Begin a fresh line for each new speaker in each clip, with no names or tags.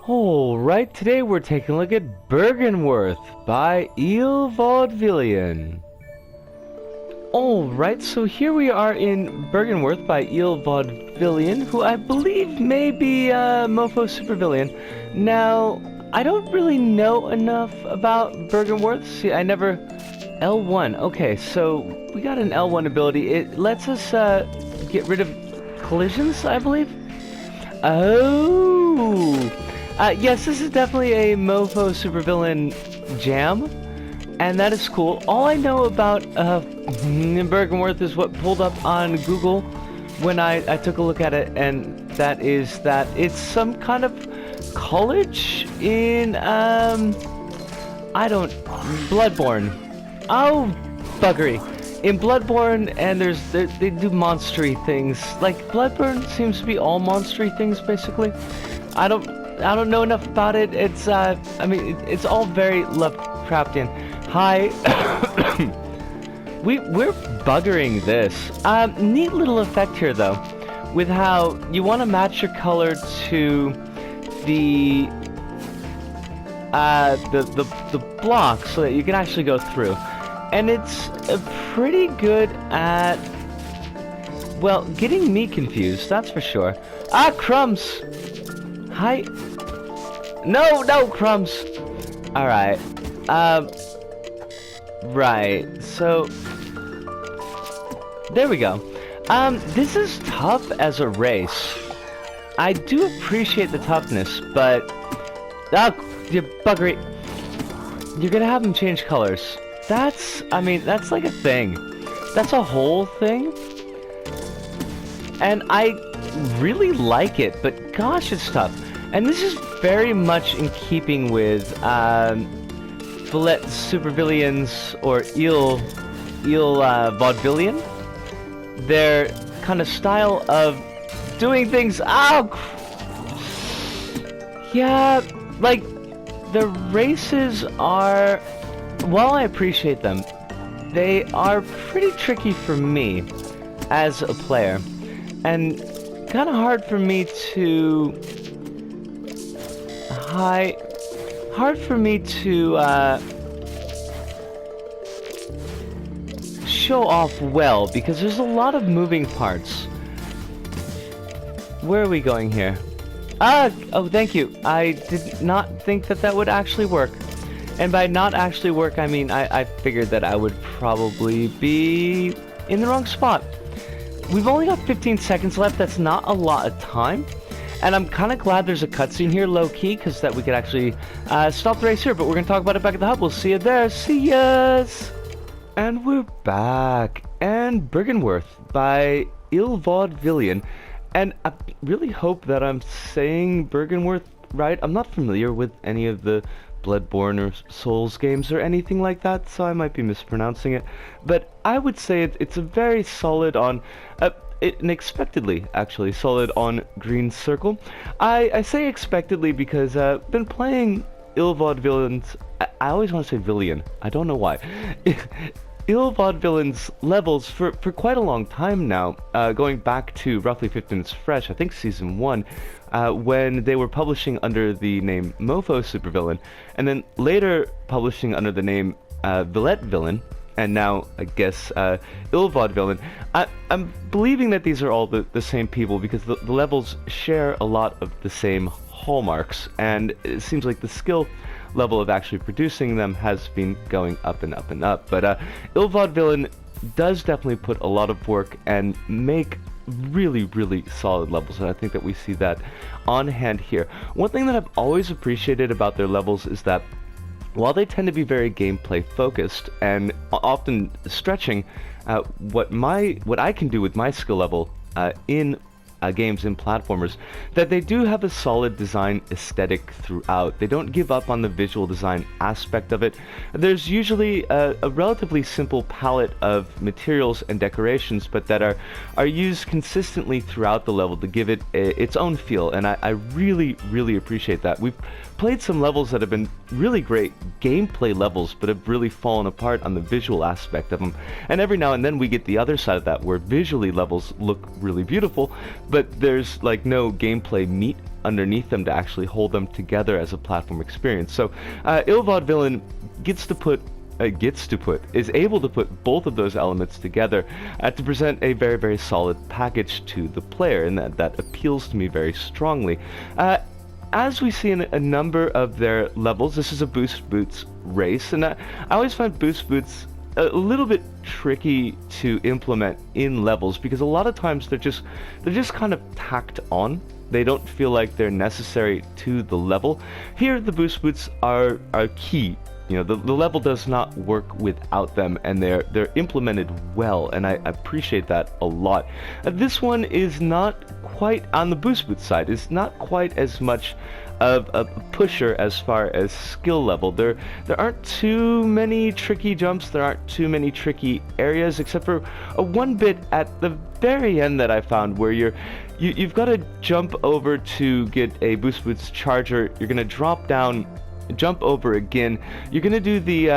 Alright, today we're taking a look at Byrgenwerth by Vaudevillian. Alright, so here we are in Byrgenwerth by Vaudevillian, who I believe may be Mofo Supervillain. Now, I don't really know enough about Byrgenwerth. See, I never... L1, okay, so we got an L1 ability. It lets us get rid of collisions, I believe? Oh! Yes, this is definitely a Mofo Supervillain jam, and that is cool. All I know about Byrgenwerth is what pulled up on Google when I took a look at it, and that is that it's some kind of college in, Bloodborne. Oh, buggery. In Bloodborne, and they do monstery things. Like, Bloodborne seems to be all monstery things, basically. I don't know enough about it. It's, I mean, it's all very Lovecraftian. Hi. We're buggering this. Neat little effect here, though, with how you want to match your color to the block so that you can actually go through. And it's pretty good at, well, getting me confused, that's for sure. Ah, crumbs! Hi. No, crumbs! Alright. Right, so... There we go. This is tough as a race. I do appreciate the toughness, but... Ah, you buggery. You're gonna have them change colors. That's, I mean, that's like a thing. That's a whole thing. And I really like it, but gosh, it's tough. And this is very much in keeping with Villette Supervillains or Vaudevillian. Their kind of style of doing things. Ow! Yeah, like, the races are... While I appreciate them, they are pretty tricky for me as a player, and kind of hard for me to show off well, because there's a lot of moving parts. Where are we going here? Oh, thank you. I did not think that would actually work. And by not actually work, I mean I figured that I would probably be in the wrong spot. We've only got 15 seconds left. That's not a lot of time. And I'm kind of glad there's a cutscene here, low-key, because that we could actually stop the race here. But we're going to talk about it back at the hub. We'll see you there. See yas! And we're back. And Byrgenwerth by Vaudevillian. And I really hope that I'm saying Byrgenwerth right. I'm not familiar with any of the Bloodborne or Souls games or anything like that, so I might be mispronouncing it, but I would say it's a very solid on, unexpectedly actually, solid on green circle. I say expectedly because I've been playing Vaudevillian's, I always want to say Villian, I don't know why, Vaudevillian's levels for quite a long time now, going back to roughly 15 Minutes Fresh, I think Season 1, when they were publishing under the name Mofo Supervillain, and then later publishing under the name Vaudevillian, and now, I guess, Vaudevillian. I'm believing that these are all the same people, because the levels share a lot of the same hallmarks, and it seems like the skill level of actually producing them has been going up and up and up. But Vaudevillian does definitely put a lot of work and make really solid levels, and I think that we see that on hand here. One thing that I've always appreciated about their levels is that while they tend to be very gameplay focused and often stretching what I can do with my skill level in games and platformers, that they do have a solid design aesthetic throughout. They don't give up on the visual design aspect of it. There's usually a relatively simple palette of materials and decorations, but that are used consistently throughout the level to give it its own feel, and I really appreciate that. We've played some levels that have been really great gameplay levels, but have really fallen apart on the visual aspect of them. And every now and then we get the other side of that, where visually levels look really beautiful, but there's like no gameplay meat underneath them to actually hold them together as a platform experience. So Vaudevillain is able to put both of those elements together to present a very, very solid package to the player, and that appeals to me very strongly. As we see in a number of their levels, this is a Boost Boots race, and I always find Boost Boots a little bit tricky to implement in levels, because a lot of times they're just kind of tacked on. They don't feel like they're necessary to the level. Here, the Boost Boots are key. You know, the level does not work without them, and they're implemented well, and I appreciate that a lot. This one is not quite on the Boost Boot side. It's not quite as much of a pusher as far as skill level. There aren't too many tricky jumps. There aren't too many tricky areas, except for one bit at the very end that I found where you've got to jump over to get a Boost Boots charger. You're gonna drop down, jump over again. You're gonna do the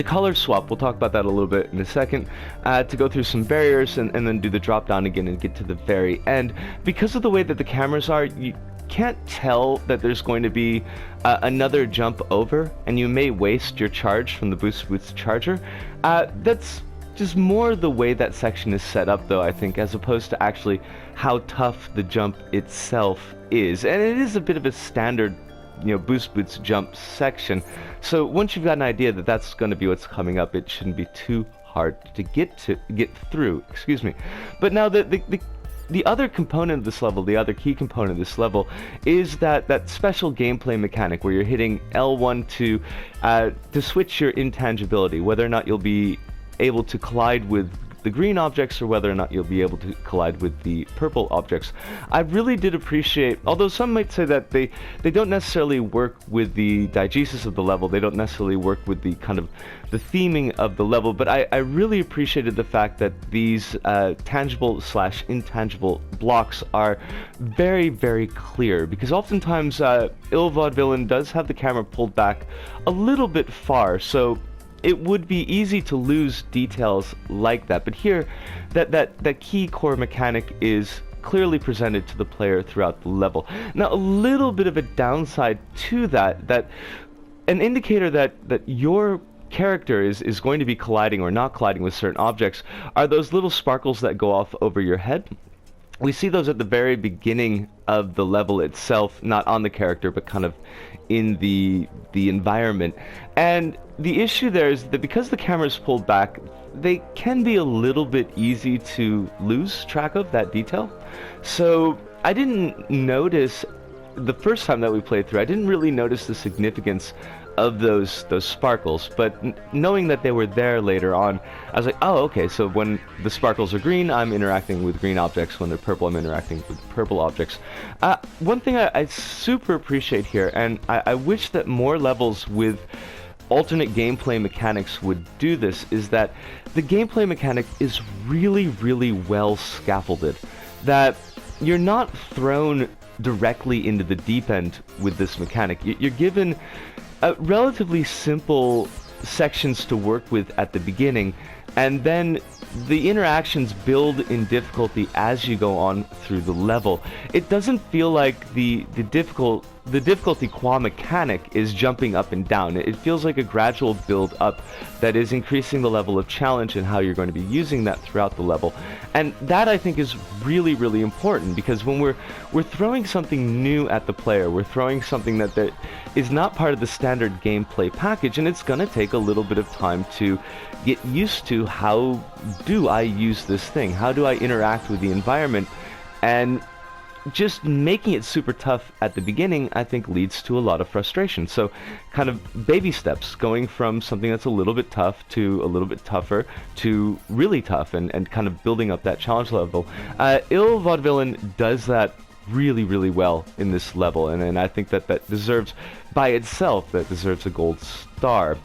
color swap. We'll talk about that a little bit in a second, to go through some barriers and then do the drop down again and get to the very end. Because of the way that the cameras are, you can't tell that there's going to be another jump over, and you may waste your charge from the Boost Boots charger. That's just more the way that section is set up, though, I think, as opposed to actually how tough the jump itself is. And it is a bit of a standard, Boost Boots jump section. So once you've got an idea that that's going to be what's coming up, it shouldn't be too hard to get through. Excuse me. But now the other component of this level, the other key component of this level, is that special gameplay mechanic where you're hitting L1 to switch your intangibility, whether or not you'll be able to collide with the green objects or whether or not you'll be able to collide with the purple objects. I really did appreciate, although some might say that they don't necessarily work with the diegesis of the level, they don't necessarily work with the kind of the theming of the level, but I really appreciated the fact that these tangible/intangible blocks are very, very clear, because oftentimes Vaudevillain does have the camera pulled back a little bit far, so it would be easy to lose details like that. But here, that key core mechanic is clearly presented to the player throughout the level. Now, a little bit of a downside to that an indicator that your character is going to be colliding or not colliding with certain objects are those little sparkles that go off over your head. We see those at the very beginning of the level itself, not on the character, but kind of in the environment. And the issue there is that because the camera is pulled back, they can be a little bit easy to lose track of that detail. So I didn't notice, the first time that we played through, I didn't really notice the significance of those sparkles, but knowing that they were there later on, I was like, oh, okay, so when the sparkles are green, I'm interacting with green objects. When they're purple, I'm interacting with purple objects. One thing I super appreciate here, and I wish that more levels with alternate gameplay mechanics would do this, is that the gameplay mechanic is really, really well scaffolded. That you're not thrown directly into the deep end with this mechanic. You're given relatively simple sections to work with at the beginning, and then the interactions build in difficulty as you go on through the level. It doesn't feel like the difficulty qua mechanic is jumping up and down. It feels like a gradual build up that is increasing the level of challenge and how you're going to be using that throughout the level. And that, I think, is really, really important, because when we're throwing something new at the player, we're throwing something that is not part of the standard gameplay package, and it's going to take a little bit of time to get used to how do I use this thing? How do I interact with the environment? And just making it super tough at the beginning, I think, leads to a lot of frustration. So kind of baby steps, going from something that's a little bit tough to a little bit tougher to really tough, and kind of building up that challenge level. Vaudevillain does that really, really well in this level, and I think that deserves, by itself, that deserves a gold star.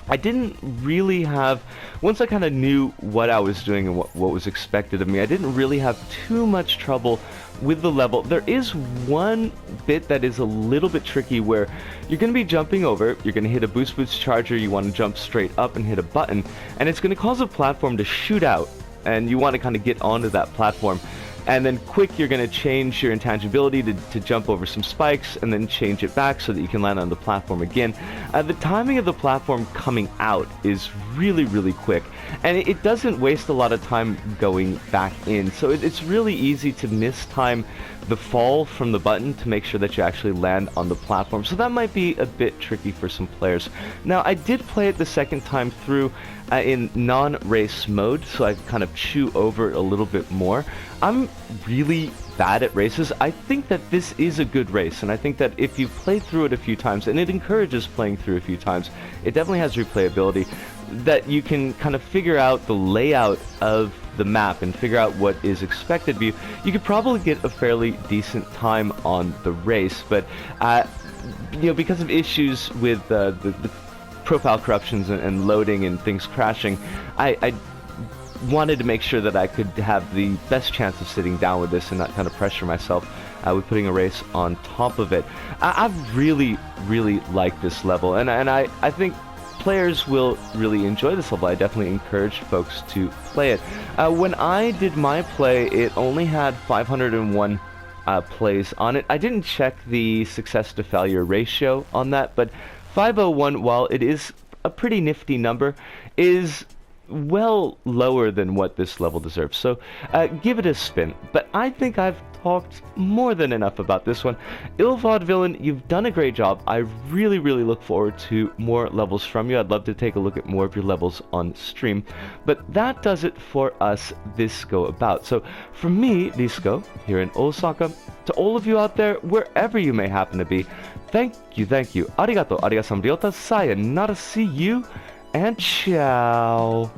I didn't really have, once I kind of knew what I was doing and what was expected of me, I didn't really have too much trouble with the level. There is one bit that is a little bit tricky where you're going to be jumping over, you're going to hit a Boost Boots charger, you want to jump straight up and hit a button, and it's going to cause a platform to shoot out, and you want to kind of get onto that platform. And then quick, you're going to change your intangibility to jump over some spikes and then change it back so that you can land on the platform again. The timing of the platform coming out is really, really quick, and it doesn't waste a lot of time going back in. So it's really easy to mistime the fall from the button to make sure that you actually land on the platform. So that might be a bit tricky for some players. Now, I did play it the second time through in non-race mode, so I could kind of chew over it a little bit more. I'm really bad at races. I think that this is a good race, and I think that if you play through it a few times, and it encourages playing through a few times, it definitely has replayability, that you can kind of figure out the layout of the map and figure out what is expected of you. You could probably get a fairly decent time on the race, but you know, because of issues with the profile corruptions and loading and things crashing, I wanted to make sure that I could have the best chance of sitting down with this and not kind of pressure myself with putting a race on top of it. I've really, really liked this level, and I think players will really enjoy this level. I definitely encourage folks to play it. When I did my play, it only had 501 plays on it. I didn't check the success to failure ratio on that, but 501, while it is a pretty nifty number, is well lower than what this level deserves. So give it a spin. But I think I've talked more than enough about this one. Vaudevillain, you've done a great job. I really, really look forward to more levels from you. I'd love to take a look at more of your levels on stream. But that does it for us this go about. So from me, Disco, here in Osaka, to all of you out there, wherever you may happen to be, thank you. Arigato, arigato, sayonara, see you, and ciao.